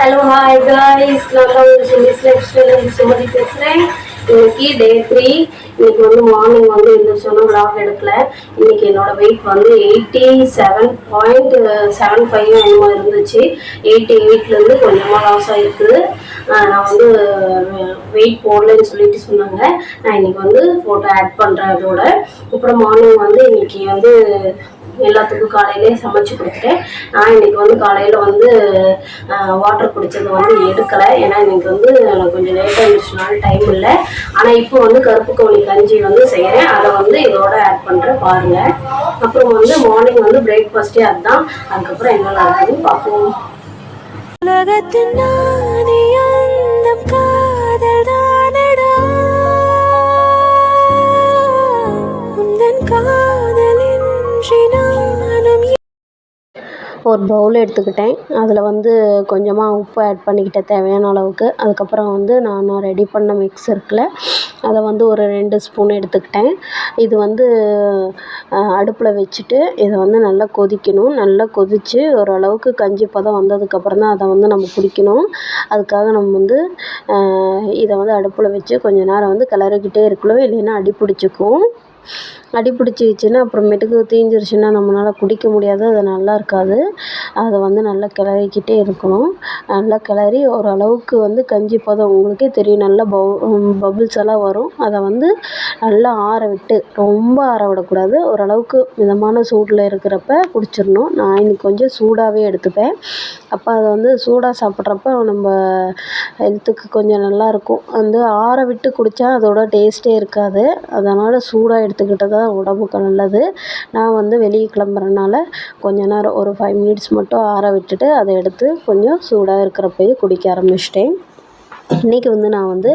Hello hi guys, நான் தான் ஒரு சின்னிஸ் லைஃப் ஸ்டைல் சுமதி பேசுகிறேன். இன்னைக்கு டே 3. இன்னைக்கு வந்து மார்னிங் வந்து எழுந்திரிச்சோன்னா விளாக் எடுக்கல. இன்னைக்கு என்னோட வெயிட் வந்து 87.75 என்னமோ இருந்துச்சு. 88லேருந்து கொஞ்சமாக லாஸ் ஆகிருக்குது. நான் வந்து வெயிட் போடலன்னு சொல்லிட்டு சொன்னாங்க. நான் இன்னைக்கு வந்து ஃபோட்டோ ஆட் பண்ணுறேன் அதோட. அப்புறம் மார்னிங் வந்து இன்னைக்கு வந்து எல்லாத்துக்கும் காலையிலே சமைச்சு கொடுத்துட்டேன். நான் இன்னைக்கு வந்து காலையில் வந்து வாட்டர் குடித்தது வந்து எடுக்கலை. ஏன்னா இன்னைக்கு வந்து கொஞ்சம் லேட்டாக இருந்துச்சுனால டைம் இல்லை. ஆனால் இப்போ வந்து கருப்பு கவுனி கஞ்சி வந்து செய்கிறேன். அதை வந்து இதோட ஆட் பண்ணுறேன் பாருங்கள். அப்புறம் வந்து மார்னிங் வந்து பிரேக்ஃபாஸ்ட்டே அதுதான். அதுக்கப்புறம் என்னெல்லாம் இருக்குதுன்னு பார்ப்போம். உலகத்தின் காதல் தானடா ஒரு பவுல் எடுத்துக்கிட்டேன். அதில் வந்து கொஞ்சமாக உப்பு ஆட் பண்ணிக்கிட்டேன் தேவையான அளவுக்கு. அதுக்கப்புறம் வந்து நான் ரெடி பண்ண மிக்ஸ் இருக்குல்ல, அதை வந்து ஒரு 2 ஸ்பூன் எடுத்துக்கிட்டேன். இது வந்து அடுப்பில் வச்சுட்டு இதை வந்து நல்லா கொதிக்கணும். நல்லா கொதித்து ஓரளவுக்கு கஞ்சி பதம் வந்ததுக்கப்புறம் தான் அதை வந்து நம்ம குடிக்கணும். அதுக்காக நம்ம வந்து இதை வந்து அடுப்பில் வச்சு கொஞ்ச நேரம் வந்து கிளறிக்கிட்டே இருக்கணும். இல்லைன்னா அடி பிடிச்சிக்கும். அடி பிடிச்சிச்சின்னா அப்புறமேட்டுக்கு தீஞ்சிருச்சுன்னா நம்மளால் குடிக்க முடியாது. அது நல்லா இருக்காது. அதை வந்து நல்லா கிளறிக்கிட்டே இருக்கணும். நல்லா கிளறி ஓரளவுக்கு வந்து கஞ்சி பதம் உங்களுக்கே தெரியும். நல்லா பபுள்ஸ் எல்லாம் வரும். அதை வந்து நல்லா ஆற விட்டு, ரொம்ப ஆற விடக்கூடாது. ஓரளவுக்கு மிதமான சூடில் இருக்கிறப்ப குடிச்சிடணும். நான் இன்னைக்கு கொஞ்சம் சூடாகவே எடுத்துப்பேன். அப்போ அதை வந்து சூடாக சாப்பிட்றப்ப நம்ம ஹெல்த்துக்கு கொஞ்சம் நல்லாயிருக்கும். வந்து ஆற விட்டு குடித்தா அதோட டேஸ்ட்டே இருக்காது. அதனால் சூடாக எடுத்துக்கிட்டது தான் உடம்புக்கு நல்லது. நான் வந்து வெளியே கிளம்புறனால கொஞ்ச நேரம் ஒரு 5 மினிட்ஸ் மட்டும் ஆற விட்டுட்டு அதை எடுத்து கொஞ்சம் சூடாக இருக்கிறப்பயே குடிக்க ஆரம்பிச்சிட்டேன். இன்றைக்கி வந்து நான் வந்து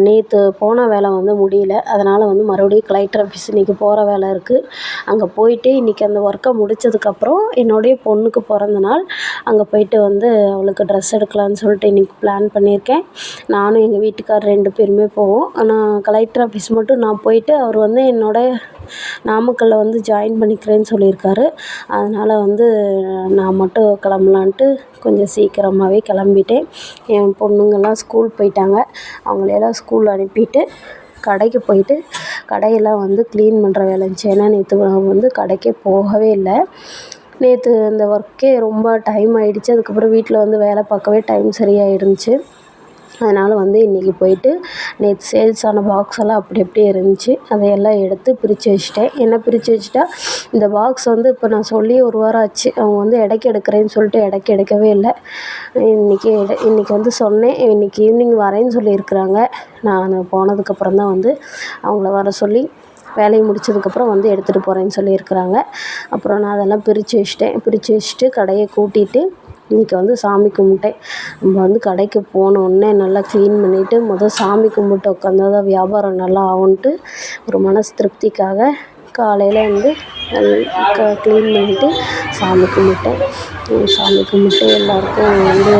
நேற்று போன வேலை வந்து முடியல. அதனால் வந்து மறுபடியும் கலெக்டர் ஆஃபீஸ் இன்றைக்கி போகிற வேலை இருக்குது. அங்கே போயிட்டு இன்றைக்கி அந்த ஒர்க்கை முடித்ததுக்கப்புறம் என்னுடைய பொண்ணுக்கு பிறந்த நாள். அங்கே போயிட்டு வந்து அவளுக்கு ட்ரெஸ் எடுக்கலான்னு சொல்லிட்டு இன்றைக்கி பிளான் பண்ணியிருக்கேன். நானும் எங்கள் வீட்டுக்கார் 2 பேருமே போவோம். ஆனால் கலெக்டர் ஆஃபீஸ் மட்டும் நான் போயிட்டு அவர் வந்து நாமக்கல்லில் வந்து ஜாயின் பண்ணிக்கிறேன்னு சொல்லியிருக்காரு. அதனால் வந்து நான் மட்டும் கிளம்பலான்ட்டு கொஞ்சம் சீக்கிரமாகவே கிளம்பிட்டேன். என் பொண்ணுங்கள்லாம் ஸ்கூல் போயிட்டாங்க. அவங்களையெல்லாம் ஸ்கூல் அனுப்பிட்டு கடைக்கு போயிட்டு கடையெல்லாம் வந்து க்ளீன் பண்ணுற வேலை இருந்துச்சு. ஏன்னா நேற்று வந்து கடைக்கே போகவே இல்லை. நேற்று அந்த ஒர்க்கே ரொம்ப டைம் ஆகிடுச்சு. அதுக்கப்புறம் வீட்டில் வந்து வேலை பார்க்கவே டைம் சரியாக இருந்துச்சு. அதனால் வந்து இன்றைக்கி போயிட்டு நேற்று சேல்ஸ் ஆன பாக்ஸ் எல்லாம் அப்படி அப்படியே இருந்துச்சு. அதையெல்லாம் எடுத்து பிரித்து வச்சுட்டேன். என்ன பிரித்து வச்சுட்டா, இந்த பாக்ஸ் வந்து இப்போ நான் சொல்லி 1 வாரம் ஆச்சு. அவங்க வந்து எடைக்கு எடுக்கிறேன்னு சொல்லிட்டு எடைக்கு எடுக்கவே இல்லை. இன்றைக்கி வந்து சொன்னேன். இன்றைக்கி ஈவினிங் வரேன்னு சொல்லியிருக்கிறாங்க. நான் போனதுக்கப்புறம் தான் வந்து அவங்கள வர சொல்லி வேலையை முடித்ததுக்கப்புறம் வந்து எடுத்துகிட்டு போகிறேன்னு சொல்லியிருக்கிறாங்க. அப்புறம் நான் அதெல்லாம் பிரித்து வச்சுட்டு கடையை கூட்டிகிட்டு இன்றைக்கி வந்து சாமி கும்பிட்டேன். நம்ம வந்து கடைக்கு போனோடனே நல்லா க்ளீன் பண்ணிவிட்டு சாமி கும்பிட்டு உட்காந்தா தான் வியாபாரம் நல்லா ஆகும்ன்ட்டு ஒரு மனசு திருப்திக்காக காலையில் வந்து க்ளீன் பண்ணிவிட்டு சாமி கும்பிட்டேன். சாமி கும்பிட்டு எல்லாருக்கும் வந்து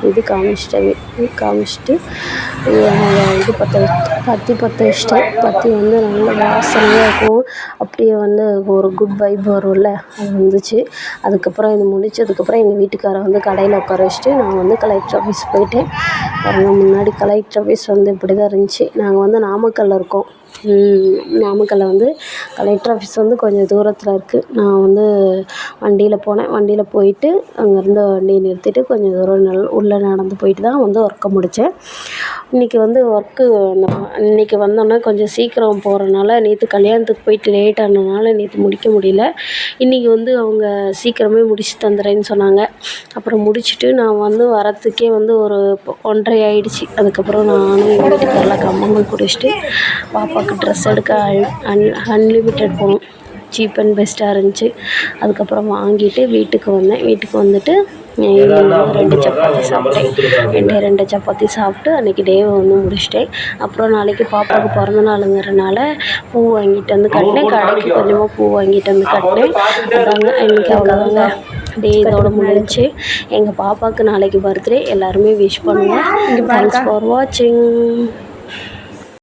இது காமிச்சிட்டு இது பற்றி பற்ற வச்சிட்டேன். பற்றி வந்து நல்ல வாசனையாக இருக்கும். அப்படியே வந்து ஒரு குட் வைப் வரும்ல, அது வந்துச்சு. அதுக்கப்புறம் இது முடித்ததுக்கப்புறம் எங்கள் வீட்டுக்காரை வந்து கடையில் உட்கார வச்சுட்டு நான் வந்து கலெக்டர் ஆஃபீஸ் போயிட்டேன். பாருங்கள், முன்னாடி கலெக்டர் ஆஃபீஸ் வந்து இப்படி தான் இருந்துச்சு. நாங்கள் வந்து நாமக்கல்லில் இருக்கோம். நாமக்கல்லில் வந்து கலெக்டர் ஆஃபீஸ் வந்து கொஞ்சம் தூரத்தில் இருக்குது. நான் வந்து வண்டியில் போனேன். வண்டியில் போயிட்டு அங்கேருந்து வண்டியை நிறுத்திட்டு கொஞ்சம் தூரம் உள்ளே நடந்து போயிட்டு தான் வந்து ஒர்க்கை முடித்தேன். இன்றைக்கி வந்து இன்றைக்கி வந்தோன்னே கொஞ்சம் சீக்கிரம் போகிறனால, நேற்று கல்யாணத்துக்கு போயிட்டு லேட் ஆனதுனால நேற்று முடிக்க முடியல. இன்றைக்கி வந்து அவங்க சீக்கிரமே முடிச்சு தந்துடுறேன்னு சொன்னாங்க. அப்புறம் முடிச்சுட்டு நான் வந்து வரத்துக்கே வந்து ஒரு 1:30 ஆகிடுச்சு. அதுக்கப்புறம் நானும் எங்கள் வீட்டுக்காரெலாம் கம்மங்கூழ் குடிச்சிட்டு பாப்பாவுக்கு ட்ரெஸ் எடுக்க அன்லிமிட்டெட் போனோம். சீப் அண்ட் பெஸ்ட்டாக இருந்துச்சு. அதுக்கப்புறம் வாங்கிட்டு வீட்டுக்கு வந்தேன். வீட்டுக்கு வந்துட்டு ஈவினிங் 2 சப்பாத்தி சாப்பிட்டேன். 2 சப்பாத்தி சாப்பிட்டு அன்றைக்கி டேவை வந்து முடிச்சிட்டேன். அப்புறம் நாளைக்கு பாப்பாவுக்கு பிறந்த நாளுங்கிறனால பூ வாங்கிட்டு வந்து கட்டினேன். கடைக்கு கொஞ்சமாக பூ வாங்கிட்டு வந்து கட்டினேன். அதாங்க இன்றைக்கி அவ்வளோதாங்க. டே இதோட முடிஞ்சிச்சு. எங்கள் பாப்பாவுக்கு நாளைக்கு பர்த்டே. எல்லாருமே விஷ் பண்ணுங்கள். தேங்க்ஸ் ஃபார் வாட்சிங்.